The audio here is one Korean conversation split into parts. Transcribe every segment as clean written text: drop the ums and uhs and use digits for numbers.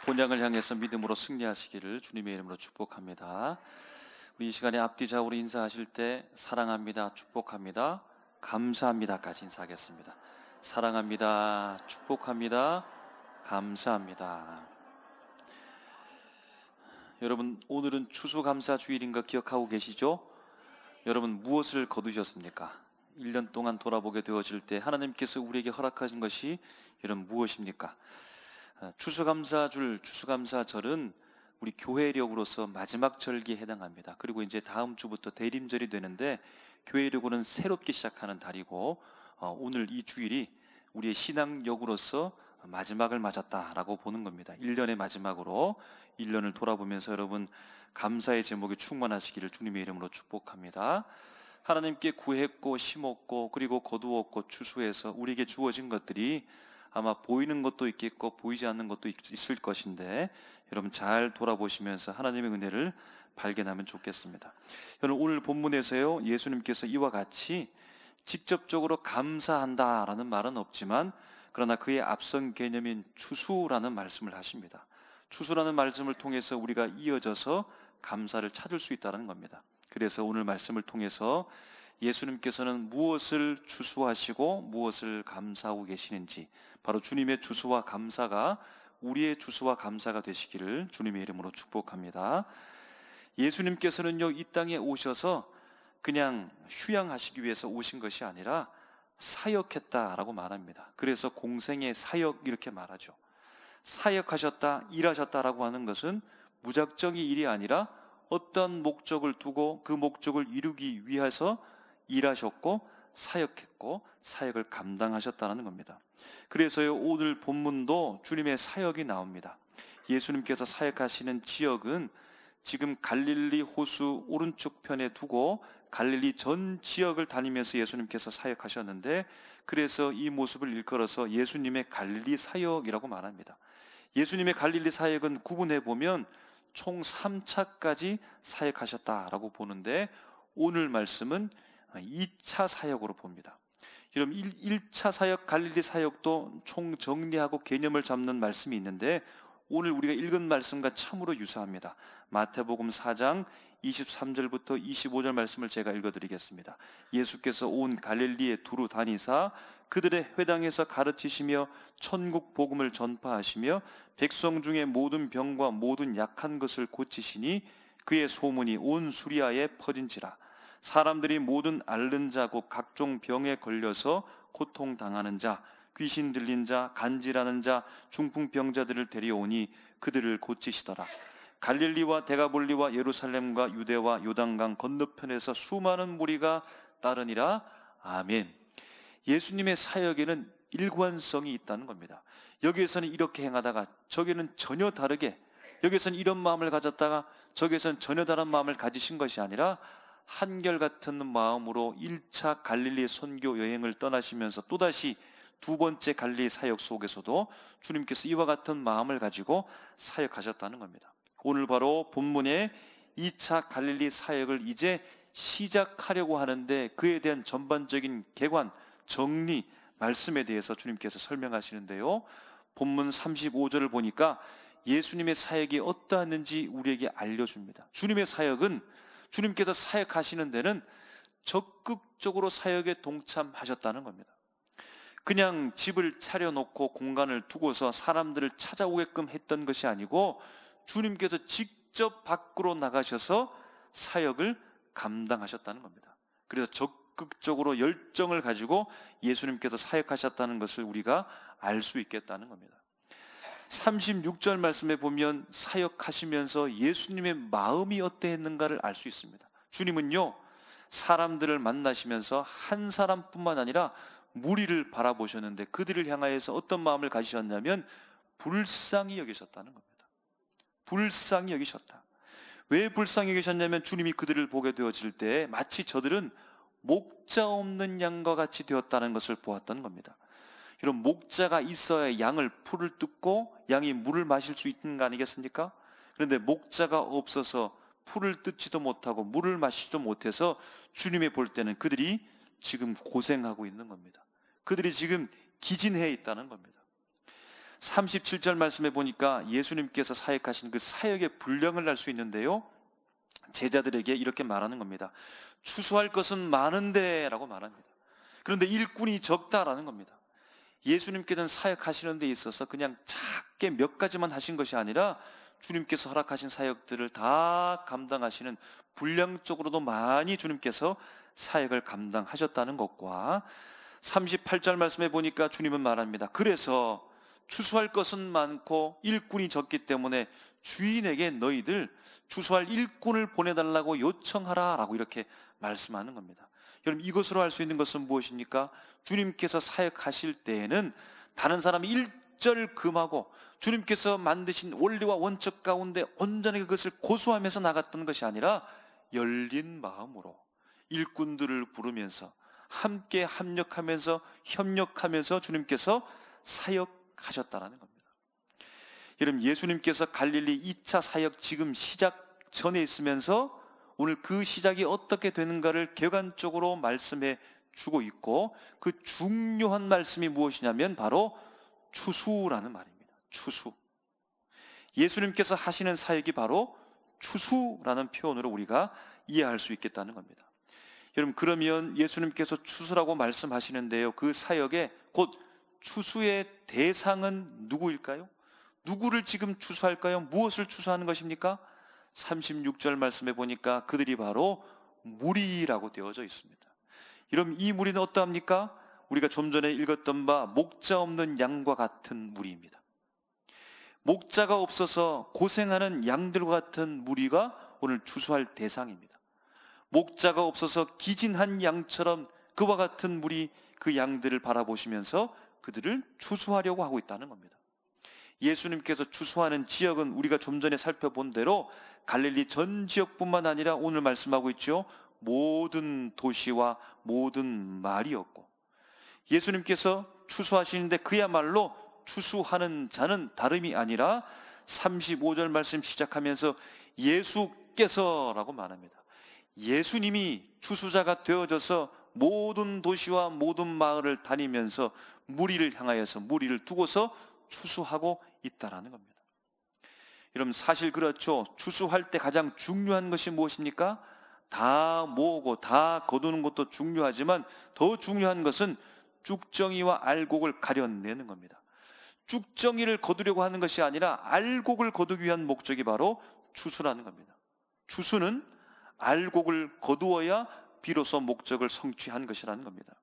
본향을 향해서 믿음으로 승리하시기를 주님의 이름으로 축복합니다. 우리 이 시간에 앞뒤좌우로 인사하실 때 사랑합니다, 축복합니다, 감사합니다까지 인사하겠습니다. 사랑합니다, 축복합니다, 감사합니다. 여러분, 오늘은 추수감사주일인 거 기억하고 계시죠? 여러분, 무엇을 거두셨습니까? 1년 동안 돌아보게 되어질 때 하나님께서 우리에게 허락하신 것이 여러분 무엇입니까? 추수감사절은 우리 교회력으로서 마지막 절기에 해당합니다. 그리고 이제 다음 주부터 대림절이 되는데 교회력으로는 새롭게 시작하는 달이고, 오늘 이 주일이 우리의 신앙력으로서 마지막을 맞았다라고 보는 겁니다. 1년의 마지막으로 1년을 돌아보면서 여러분 감사의 제목이 충만하시기를 주님의 이름으로 축복합니다. 하나님께 구했고 심었고 그리고 거두었고 추수해서 우리에게 주어진 것들이 아마 보이는 것도 있겠고 보이지 않는 것도 있을 것인데 여러분 잘 돌아보시면서 하나님의 은혜를 발견하면 좋겠습니다. 여러분, 오늘 본문에서요, 예수님께서 이와 같이 직접적으로 감사한다라는 말은 없지만 그러나 그의 앞선 개념인 추수라는 말씀을 하십니다. 추수라는 말씀을 통해서 우리가 이어져서 감사를 찾을 수 있다는 겁니다. 그래서 오늘 말씀을 통해서 예수님께서는 무엇을 추수하시고 무엇을 감사하고 계시는지, 바로 주님의 추수와 감사가 우리의 추수와 감사가 되시기를 주님의 이름으로 축복합니다. 예수님께서는요, 이 땅에 오셔서 그냥 휴양하시기 위해서 오신 것이 아니라 사역했다라고 말합니다. 그래서 공생의 사역 이렇게 말하죠. 사역하셨다, 일하셨다라고 하는 것은 무작정의 일이 아니라 어떤 목적을 두고 그 목적을 이루기 위해서 일하셨고 사역했고 사역을 감당하셨다는 겁니다. 그래서요, 오늘 본문도 주님의 사역이 나옵니다. 예수님께서 사역하시는 지역은 지금 갈릴리 호수 오른쪽 편에 두고 갈릴리 전 지역을 다니면서 예수님께서 사역하셨는데, 그래서 이 모습을 일컬어서 예수님의 갈릴리 사역이라고 말합니다. 예수님의 갈릴리 사역은 구분해 보면 총 3차까지 사역하셨다라고 보는데, 오늘 말씀은 2차 사역으로 봅니다. 여러분, 1차 사역 갈릴리 사역도 총 정리하고 개념을 잡는 말씀이 있는데 오늘 우리가 읽은 말씀과 참으로 유사합니다. 마태복음 4장 23절부터 25절 말씀을 제가 읽어드리겠습니다. 예수께서 온 갈릴리에 두루 다니사 그들의 회당에서 가르치시며 천국 복음을 전파하시며 백성 중에 모든 병과 모든 약한 것을 고치시니 그의 소문이 온 수리아에 퍼진지라. 사람들이 모든 앓는 자고 각종 병에 걸려서 고통당하는 자, 귀신 들린 자, 간질하는 자, 중풍병자들을 데려오니 그들을 고치시더라. 갈릴리와 데가볼리와 예루살렘과 유대와 요단강 건너편에서 수많은 무리가 따르니라. 아멘. 예수님의 사역에는 일관성이 있다는 겁니다. 여기에서는 이렇게 행하다가 저기는 전혀 다르게, 여기에서는 이런 마음을 가졌다가 저기에서는 전혀 다른 마음을 가지신 것이 아니라 한결같은 마음으로 1차 갈릴리 선교 여행을 떠나시면서 또다시 두 번째 갈릴리 사역 속에서도 주님께서 이와 같은 마음을 가지고 사역하셨다는 겁니다. 오늘 바로 본문의 2차 갈릴리 사역을 이제 시작하려고 하는데 그에 대한 전반적인 개관, 정리, 말씀에 대해서 주님께서 설명하시는데요, 본문 35절을 보니까 예수님의 사역이 어떠했는지 우리에게 알려줍니다. 주님의 사역은 주님께서 사역하시는 데는 적극적으로 사역에 동참하셨다는 겁니다. 그냥 집을 차려놓고 공간을 두고서 사람들을 찾아오게끔 했던 것이 아니고 주님께서 직접 밖으로 나가셔서 사역을 감당하셨다는 겁니다. 그래서 적극적으로 열정을 가지고 예수님께서 사역하셨다는 것을 우리가 알 수 있겠다는 겁니다. 36절 말씀에 보면 사역하시면서 예수님의 마음이 어떠했는가를 알 수 있습니다. 주님은요, 사람들을 만나시면서 한 사람뿐만 아니라 무리를 바라보셨는데 그들을 향하여서 어떤 마음을 가지셨냐면 불쌍히 여기셨다는 겁니다. 불쌍히 여기셨다. 왜 불쌍히 여기셨냐면 주님이 그들을 보게 되어질 때 마치 저들은 목자 없는 양과 같이 되었다는 것을 보았던 겁니다. 이런 목자가 있어야 양을 풀을 뜯고 양이 물을 마실 수 있는 거 아니겠습니까? 그런데 목자가 없어서 풀을 뜯지도 못하고 물을 마시지도 못해서 주님이 볼 때는 그들이 지금 고생하고 있는 겁니다. 그들이 지금 기진해 있다는 겁니다. 37절 말씀에 보니까 예수님께서 사역하신 그 사역의 분량을 알 수 있는데요, 제자들에게 이렇게 말하는 겁니다. 추수할 것은 많은데 라고 말합니다. 그런데 일꾼이 적다라는 겁니다. 예수님께는 사역하시는 데 있어서 그냥 작게 몇 가지만 하신 것이 아니라 주님께서 허락하신 사역들을 다 감당하시는, 분량적으로도 많이 주님께서 사역을 감당하셨다는 것과, 38절 말씀에 보니까 주님은 말합니다. 그래서 추수할 것은 많고 일꾼이 적기 때문에 주인에게 너희들 추수할 일꾼을 보내달라고 요청하라 라고 이렇게 말씀하는 겁니다. 여러분, 이것으로 알 수 있는 것은 무엇입니까? 주님께서 사역하실 때에는 다른 사람이 일절 금하고 주님께서 만드신 원리와 원칙 가운데 온전히 그것을 고수하면서 나갔던 것이 아니라 열린 마음으로 일꾼들을 부르면서 함께 합력하면서 협력하면서 주님께서 사역하셨다는 겁니다. 여러분, 예수님께서 갈릴리 2차 사역 지금 시작 전에 있으면서 오늘 그 시작이 어떻게 되는가를 객관적으로 말씀해 주고 있고, 그 중요한 말씀이 무엇이냐면 바로 추수라는 말입니다. 추수. 예수님께서 하시는 사역이 바로 추수라는 표현으로 우리가 이해할 수 있겠다는 겁니다. 여러분, 그러면 예수님께서 추수라고 말씀하시는데요, 그 사역의 곧 추수의 대상은 누구일까요? 누구를 지금 추수할까요? 무엇을 추수하는 것입니까? 36절 말씀에 보니까 그들이 바로 무리라고 되어져 있습니다. 여러분, 이 무리는 어떠합니까? 우리가 좀 전에 읽었던 바 목자 없는 양과 같은 무리입니다. 목자가 없어서 고생하는 양들과 같은 무리가 오늘 추수할 대상입니다. 목자가 없어서 기진한 양처럼 그와 같은 무리, 그 양들을 바라보시면서 그들을 추수하려고 하고 있다는 겁니다. 예수님께서 추수하는 지역은 우리가 좀 전에 살펴본 대로 갈릴리 전 지역뿐만 아니라 오늘 말씀하고 있죠, 모든 도시와 모든 말이었고, 예수님께서 추수하시는데 그야말로 추수하는 자는 다름이 아니라 35절 말씀 시작하면서 예수께서라고 말합니다. 예수님이 추수자가 되어져서 모든 도시와 모든 마을을 다니면서 무리를 향하여서 무리를 두고서 추수하고 있다라는 겁니다. 여러분, 사실 그렇죠. 추수할 때 가장 중요한 것이 무엇입니까? 다 모으고 다 거두는 것도 중요하지만 더 중요한 것은 쭉정이와 알곡을 가려내는 겁니다. 쭉정이를 거두려고 하는 것이 아니라 알곡을 거두기 위한 목적이 바로 추수라는 겁니다. 추수는 알곡을 거두어야 비로소 목적을 성취한 것이라는 겁니다.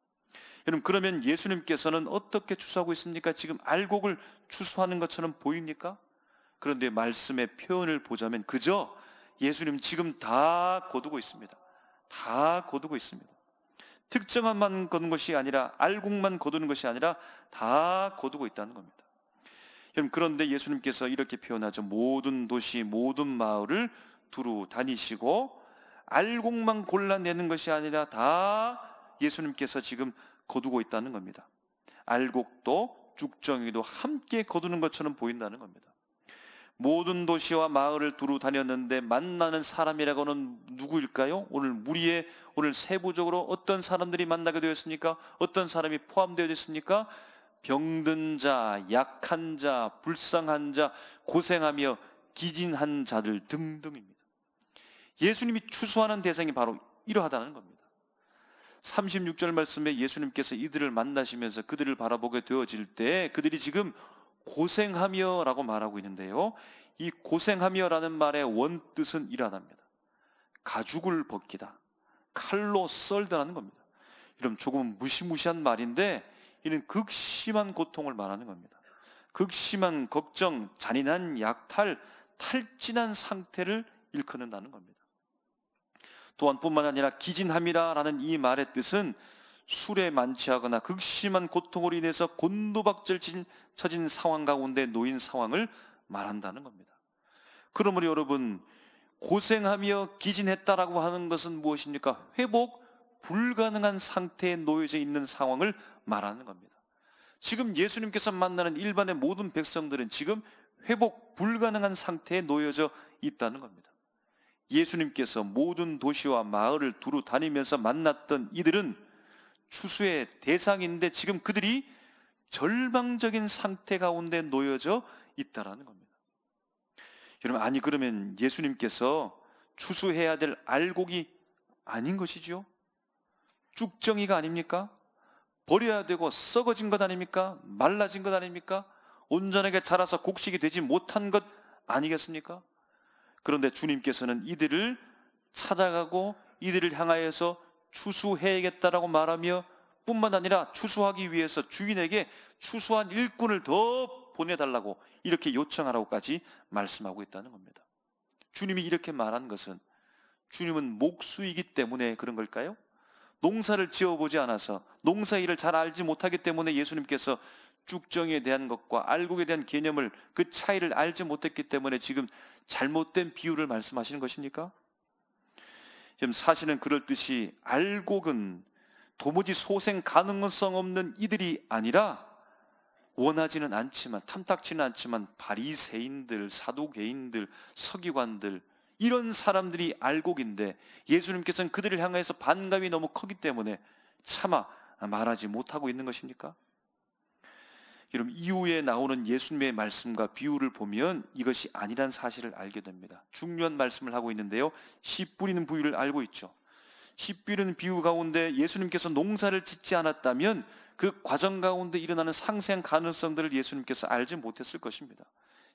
여러분, 그러면 예수님께서는 어떻게 추수하고 있습니까? 지금 알곡을 추수하는 것처럼 보입니까? 그런데 말씀의 표현을 보자면 그저 예수님 지금 다 거두고 있습니다. 다 거두고 있습니다. 특정한만 거두는 것이 아니라, 알곡만 거두는 것이 아니라 다 거두고 있다는 겁니다. 여러분, 그런데 예수님께서 이렇게 표현하죠. 모든 도시, 모든 마을을 두루 다니시고 알곡만 골라내는 것이 아니라 다 예수님께서 지금 거두고 있다는 겁니다. 알곡도 쭉정이도 함께 거두는 것처럼 보인다는 겁니다. 모든 도시와 마을을 두루 다녔는데 만나는 사람이라고는 누구일까요? 오늘 무리에 오늘 세부적으로 어떤 사람들이 만나게 되었습니까? 어떤 사람이 포함되어 있습니까? 병든 자, 약한 자, 불쌍한 자, 고생하며 기진한 자들 등등입니다. 예수님이 추수하는 대상이 바로 이러하다는 겁니다. 36절 말씀에 예수님께서 이들을 만나시면서 그들을 바라보게 되어질 때 그들이 지금 고생하며 라고 말하고 있는데요, 이 고생하며 라는 말의 원뜻은 이러합니다. 가죽을 벗기다, 칼로 썰다라는 겁니다. 이런 조금 무시무시한 말인데 이는 극심한 고통을 말하는 겁니다. 극심한 걱정, 잔인한 약탈, 탈진한 상태를 일컫는다는 겁니다. 또한 뿐만 아니라 기진함이라 라는 이 말의 뜻은 술에 만취하거나 극심한 고통으로 인해서 곤두박질 처진 상황 가운데 놓인 상황을 말한다는 겁니다. 그러므로 여러분, 고생하며 기진했다라고 하는 것은 무엇입니까? 회복 불가능한 상태에 놓여져 있는 상황을 말하는 겁니다. 지금 예수님께서 만나는 일반의 모든 백성들은 지금 회복 불가능한 상태에 놓여져 있다는 겁니다. 예수님께서 모든 도시와 마을을 두루 다니면서 만났던 이들은 추수의 대상인데 지금 그들이 절망적인 상태 가운데 놓여져 있다라는 겁니다. 여러분, 아니 그러면 예수님께서 추수해야 될 알곡이 아닌 것이지요? 쭉정이가 아닙니까? 버려야 되고 썩어진 것 아닙니까? 말라진 것 아닙니까? 온전하게 자라서 곡식이 되지 못한 것 아니겠습니까? 그런데 주님께서는 이들을 찾아가고 이들을 향하여서 추수해야겠다라고 말하며 뿐만 아니라 추수하기 위해서 주인에게 추수한 일꾼을 더 보내달라고 이렇게 요청하라고까지 말씀하고 있다는 겁니다. 주님이 이렇게 말한 것은 주님은 목수이기 때문에 그런 걸까요? 농사를 지어보지 않아서 농사일을 잘 알지 못하기 때문에 예수님께서 쭉정이에 대한 것과 알곡에 대한 개념을, 그 차이를 알지 못했기 때문에 지금 잘못된 비유를 말씀하시는 것입니까? 지금 사실은 그럴듯이 알곡은 도무지 소생 가능성 없는 이들이 아니라 원하지는 않지만, 탐탁지는 않지만 바리새인들, 사두개인들, 서기관들, 이런 사람들이 알곡인데 예수님께서는 그들을 향해서 반감이 너무 크기 때문에 차마 말하지 못하고 있는 것입니까? 여러분, 이후에 나오는 예수님의 말씀과 비유를 보면 이것이 아니란 사실을 알게 됩니다. 중요한 말씀을 하고 있는데요, 씨 뿌리는 비유를 알고 있죠. 씨 뿌리는 비유 가운데 예수님께서 농사를 짓지 않았다면 그 과정 가운데 일어나는 상생 가능성들을 예수님께서 알지 못했을 것입니다.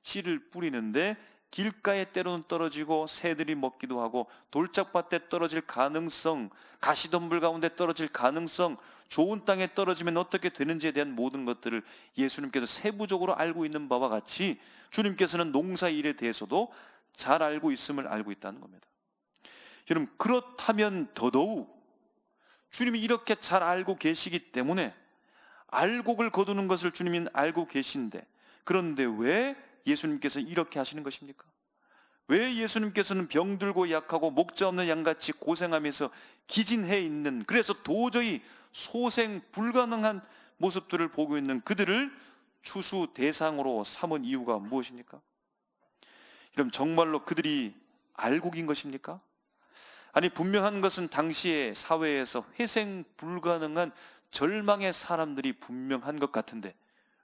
씨를 뿌리는데 길가에 때로는 떨어지고 새들이 먹기도 하고 돌짝밭에 떨어질 가능성, 가시덤불 가운데 떨어질 가능성, 좋은 땅에 떨어지면 어떻게 되는지에 대한 모든 것들을 예수님께서 세부적으로 알고 있는 바와 같이 주님께서는 농사 일에 대해서도 잘 알고 있음을 알고 있다는 겁니다. 여러분, 그렇다면 더더욱 주님이 이렇게 잘 알고 계시기 때문에 알곡을 거두는 것을 주님이 알고 계신데, 그런데 왜 예수님께서 이렇게 하시는 것입니까? 왜 예수님께서는 병들고 약하고 목자 없는 양같이 고생하면서 기진해 있는, 그래서 도저히 소생 불가능한 모습들을 보고 있는 그들을 추수 대상으로 삼은 이유가 무엇입니까? 그럼 정말로 그들이 알곡인 것입니까? 아니, 분명한 것은 당시의 사회에서 회생 불가능한 절망의 사람들이 분명한 것 같은데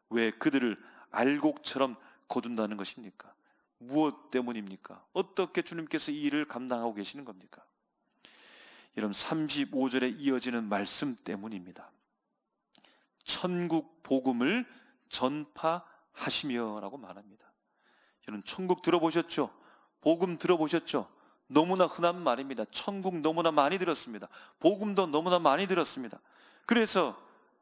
왜 그들을 알곡처럼 거둔다는 것입니까? 무엇 때문입니까? 어떻게 주님께서 이 일을 감당하고 계시는 겁니까? 여러분, 35절에 이어지는 말씀 때문입니다. 천국 복음을 전파하시며 라고 말합니다. 여러분, 천국 들어보셨죠? 복음 들어보셨죠? 너무나 흔한 말입니다. 천국 너무나 많이 들었습니다. 복음도 너무나 많이 들었습니다. 그래서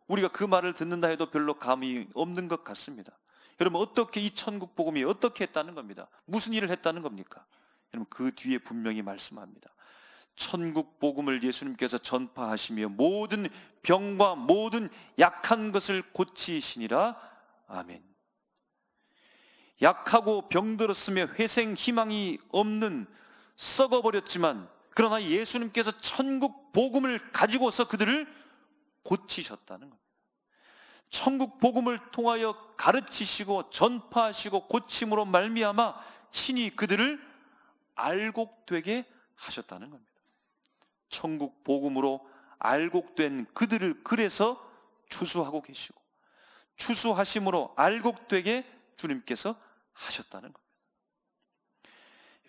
우리가 그 말을 듣는다 해도 별로 감이 없는 것 같습니다. 여러분, 어떻게 이 천국 복음이 어떻게 했다는 겁니다. 무슨 일을 했다는 겁니까? 여러분, 그 뒤에 분명히 말씀합니다. 천국 복음을 예수님께서 전파하시며 모든 병과 모든 약한 것을 고치시니라. 아멘. 약하고 병들었으며 회생 희망이 없는, 썩어버렸지만 그러나 예수님께서 천국 복음을 가지고서 그들을 고치셨다는 겁니다. 천국 복음을 통하여 가르치시고 전파하시고 고침으로 말미암아 친히 그들을 알곡되게 하셨다는 겁니다. 천국 복음으로 알곡된 그들을 그래서 추수하고 계시고 추수하심으로 알곡되게 주님께서 하셨다는 겁니다.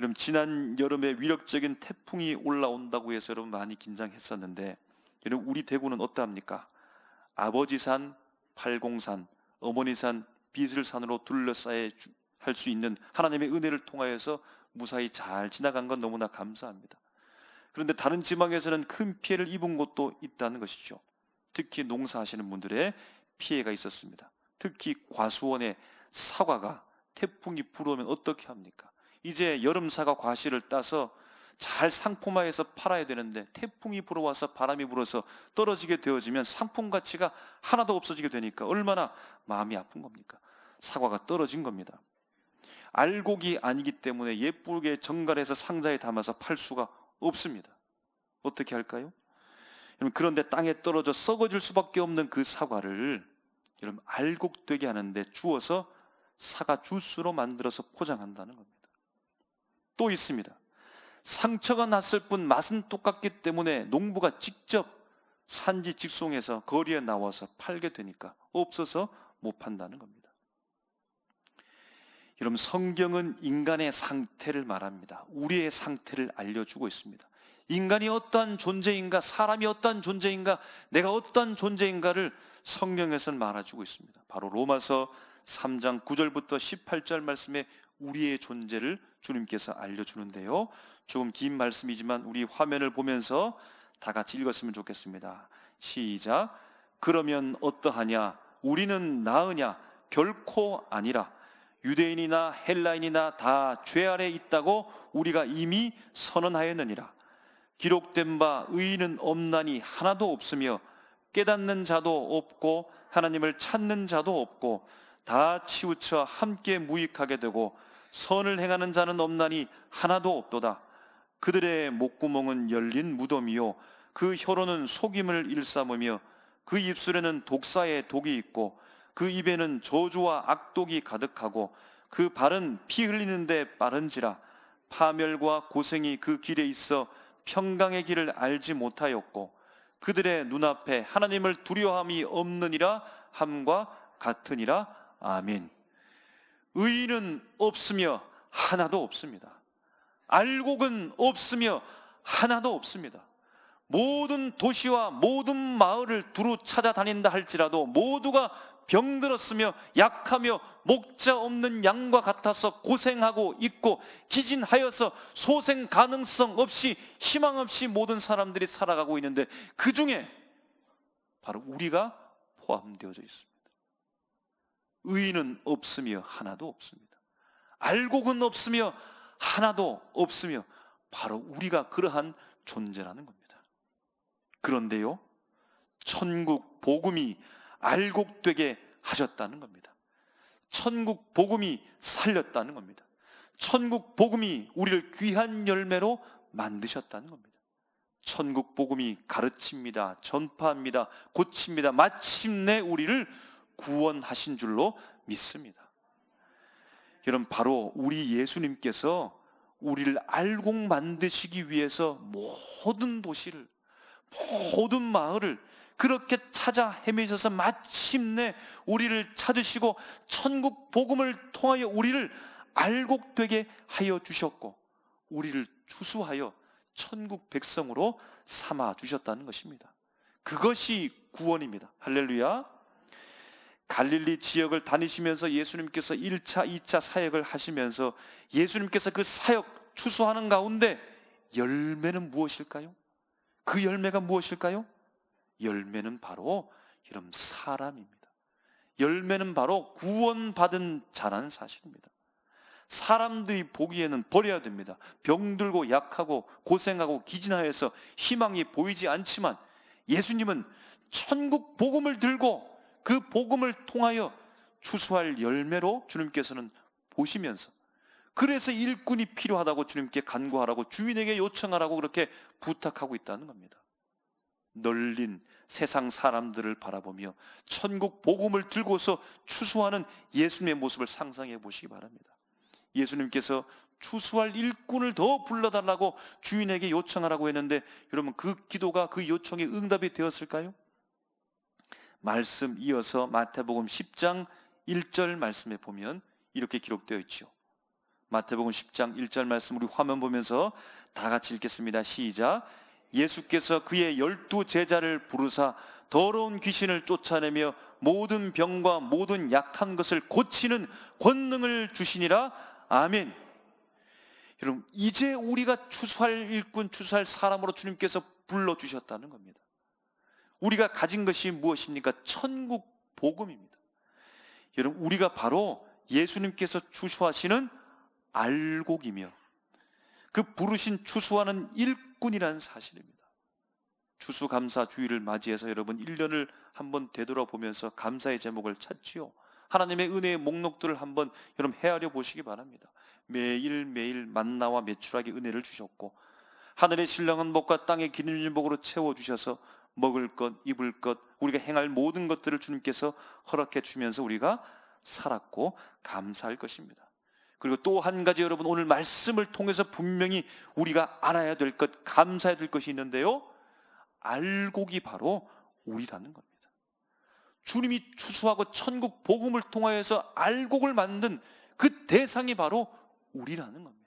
여러분, 지난 여름에 위력적인 태풍이 올라온다고 해서 여러분 많이 긴장했었는데, 여러분, 우리 대구는 어떠합니까? 아버지 산, 팔공산, 어머니 산, 비슬산으로 둘러싸여 할 수 있는 하나님의 은혜를 통하여서 무사히 잘 지나간 건 너무나 감사합니다. 그런데 다른 지방에서는 큰 피해를 입은 곳도 있다는 것이죠. 특히 농사하시는 분들의 피해가 있었습니다. 특히 과수원의 사과가 태풍이 불어오면 어떻게 합니까? 이제 여름 사과 과실을 따서 잘 상품화해서 팔아야 되는데 태풍이 불어와서 바람이 불어서 떨어지게 되어지면 상품 가치가 하나도 없어지게 되니까 얼마나 마음이 아픈 겁니까? 사과가 떨어진 겁니다. 알곡이 아니기 때문에 예쁘게 정갈해서 상자에 담아서 팔 수가 없습니다. 어떻게 할까요? 여러분, 그런데 땅에 떨어져 썩어질 수밖에 없는 그 사과를 여러분 알곡되게 하는데 주어서 사과 주스로 만들어서 포장한다는 겁니다. 또 있습니다. 상처가 났을 뿐 맛은 똑같기 때문에 농부가 직접 산지 직송해서 거리에 나와서 팔게 되니까 없어서 못 판다는 겁니다. 여러분, 성경은 인간의 상태를 말합니다. 우리의 상태를 알려주고 있습니다. 인간이 어떠한 존재인가, 사람이 어떠한 존재인가, 내가 어떠한 존재인가를 성경에서는 말해주고 있습니다. 바로 로마서 3장 9절부터 18절 말씀에 우리의 존재를 주님께서 알려주는데요, 조금 긴 말씀이지만 우리 화면을 보면서 다 같이 읽었으면 좋겠습니다. 시작. 그러면 어떠하냐? 우리는 나으냐? 결코 아니라. 유대인이나 헬라인이나 다 죄 아래 있다고 우리가 이미 선언하였느니라. 기록된 바 의인은 없나니 하나도 없으며 깨닫는 자도 없고 하나님을 찾는 자도 없고 다 치우쳐 함께 무익하게 되고 선을 행하는 자는 없나니 하나도 없도다. 그들의 목구멍은 열린 무덤이요 그 혀로는 속임을 일삼으며 그 입술에는 독사의 독이 있고 그 입에는 저주와 악독이 가득하고 그 발은 피 흘리는데 빠른지라. 파멸과 고생이 그 길에 있어 평강의 길을 알지 못하였고 그들의 눈앞에 하나님을 두려워함이 없느니라 함과 같으니라. 아멘. 의인은 없으며 하나도 없습니다. 알곡은 없으며 하나도 없습니다. 모든 도시와 모든 마을을 두루 찾아다닌다 할지라도 모두가 병들었으며 약하며 목자 없는 양과 같아서 고생하고 있고 기진하여서 소생 가능성 없이 희망 없이 모든 사람들이 살아가고 있는데 그 중에 바로 우리가 포함되어져 있습니다. 의인은 없으며 하나도 없습니다. 알곡은 없으며 하나도 없으며 바로 우리가 그러한 존재라는 겁니다. 그런데요, 천국 복음이 알곡되게 하셨다는 겁니다. 천국 복음이 살렸다는 겁니다. 천국 복음이 우리를 귀한 열매로 만드셨다는 겁니다. 천국 복음이 가르칩니다. 전파합니다. 고칩니다. 마침내 우리를 구원하신 줄로 믿습니다. 여러분, 바로 우리 예수님께서 우리를 알곡 만드시기 위해서 모든 도시를, 모든 마을을 그렇게 찾아 헤매셔서 마침내 우리를 찾으시고 천국 복음을 통하여 우리를 알곡되게 하여 주셨고 우리를 추수하여 천국 백성으로 삼아 주셨다는 것입니다. 그것이 구원입니다. 할렐루야. 갈릴리 지역을 다니시면서 예수님께서 1차, 2차 사역을 하시면서 예수님께서 그 사역 추수하는 가운데 열매는 무엇일까요? 그 열매가 무엇일까요? 열매는 바로 여러분 사람입니다. 열매는 바로 구원받은 자라는 사실입니다. 사람들이 보기에는 버려야 됩니다. 병들고 약하고 고생하고 기진하여서 희망이 보이지 않지만 예수님은 천국 복음을 들고 그 복음을 통하여 추수할 열매로 주님께서는 보시면서, 그래서 일꾼이 필요하다고 주님께 간구하라고, 주인에게 요청하라고 그렇게 부탁하고 있다는 겁니다. 널린 세상 사람들을 바라보며 천국 복음을 들고서 추수하는 예수님의 모습을 상상해 보시기 바랍니다. 예수님께서 추수할 일꾼을 더 불러달라고 주인에게 요청하라고 했는데 여러분, 그 기도가, 그 요청이 응답이 되었을까요? 말씀 이어서 마태복음 10장 1절 말씀에 보면 이렇게 기록되어 있죠. 마태복음 10장 1절 말씀 우리 화면 보면서 다 같이 읽겠습니다. 시작. 예수께서 그의 12 제자를 부르사 더러운 귀신을 쫓아내며 모든 병과 모든 약한 것을 고치는 권능을 주시니라. 아멘. 여러분, 이제 우리가 추수할 일꾼, 추수할 사람으로 주님께서 불러주셨다는 겁니다. 우리가 가진 것이 무엇입니까? 천국 복음입니다. 여러분, 우리가 바로 예수님께서 추수하시는 알곡이며 그 부르신 추수하는 일꾼이라는 사실입니다. 추수감사 주일을 맞이해서 여러분 1년을 한번 되돌아보면서 감사의 제목을 찾지요. 하나님의 은혜의 목록들을 한번 여러분 헤아려 보시기 바랍니다. 매일매일 만나와 메추라기 은혜를 주셨고 하늘의 신령한 복과 땅의 기름진 복으로 채워주셔서 먹을 것, 입을 것, 우리가 행할 모든 것들을 주님께서 허락해 주면서 우리가 살았고 감사할 것입니다. 그리고 또 한 가지 여러분, 오늘 말씀을 통해서 분명히 우리가 알아야 될 것, 감사해야 될 것이 있는데요, 알곡이 바로 우리라는 겁니다. 주님이 추수하고 천국 복음을 통하여서 알곡을 만든 그 대상이 바로 우리라는 겁니다.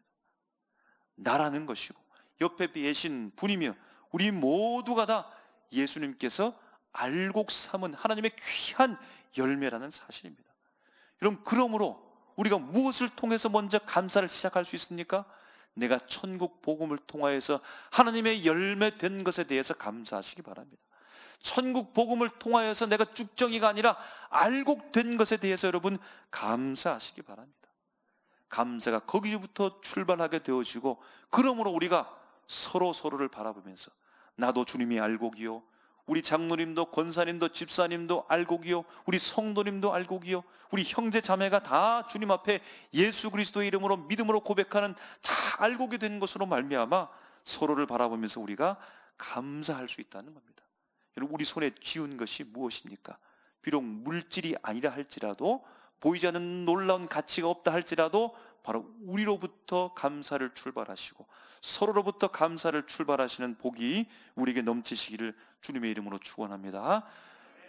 나라는 것이고 옆에 계신 분이며 우리 모두가 다 예수님께서 알곡 삼은 하나님의 귀한 열매라는 사실입니다. 여러분, 그러므로 우리가 무엇을 통해서 먼저 감사를 시작할 수 있습니까? 내가 천국 복음을 통하여서 하나님의 열매 된 것에 대해서 감사하시기 바랍니다. 천국 복음을 통하여서 내가 쭉정이가 아니라 알곡된 것에 대해서 여러분 감사하시기 바랍니다. 감사가 거기부터 출발하게 되어지고, 그러므로 우리가 서로를 바라보면서 나도 주님이 알곡이요, 우리 장로님도 권사님도 집사님도 알곡이요, 우리 성도님도 알곡이요, 우리 형제 자매가 다 주님 앞에 예수 그리스도의 이름으로 믿음으로 고백하는 다 알곡이 된 것으로 말미암아 서로를 바라보면서 우리가 감사할 수 있다는 겁니다. 여러분, 우리 손에 쥐운 것이 무엇입니까? 비록 물질이 아니라 할지라도, 보이지 않는 놀라운 가치가 없다 할지라도 바로 우리로부터 감사를 출발하시고 서로로부터 감사를 출발하시는 복이 우리에게 넘치시기를 주님의 이름으로 축원합니다.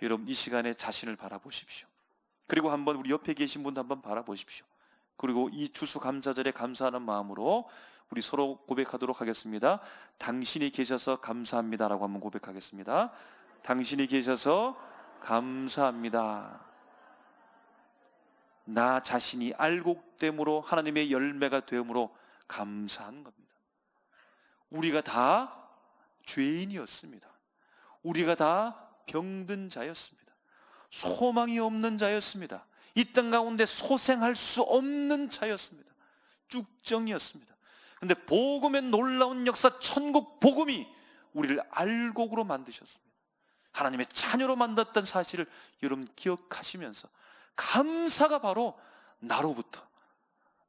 여러분, 이 시간에 자신을 바라보십시오. 그리고 한번 우리 옆에 계신 분도 한번 바라보십시오. 그리고 이 추수감사절에 감사하는 마음으로 우리 서로 고백하도록 하겠습니다. 당신이 계셔서 감사합니다라고 한번 고백하겠습니다. 당신이 계셔서 감사합니다. 나 자신이 알곡됨으로 하나님의 열매가 되므로 감사한 겁니다. 우리가 다 죄인이었습니다. 우리가 다 병든 자였습니다. 소망이 없는 자였습니다. 이 땅 가운데 소생할 수 없는 자였습니다. 쭉정이었습니다. 그런데 복음의 놀라운 역사, 천국 복음이 우리를 알곡으로 만드셨습니다. 하나님의 자녀로 만들었다는 사실을 여러분 기억하시면서 감사가 바로 나로부터,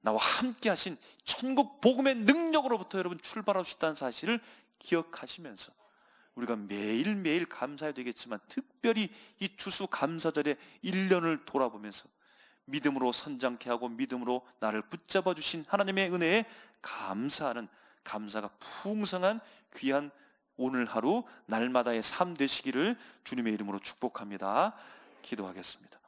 나와 함께 하신 천국 복음의 능력으로부터 여러분 출발할 수 있다는 사실을 기억하시면서 우리가 매일매일 감사해야 되겠지만, 특별히 이 추수감사절에 1년을 돌아보면서 믿음으로 선장케 하고 믿음으로 나를 붙잡아 주신 하나님의 은혜에 감사하는, 감사가 풍성한 귀한 오늘 하루 날마다의 삶 되시기를 주님의 이름으로 축복합니다. 기도하겠습니다.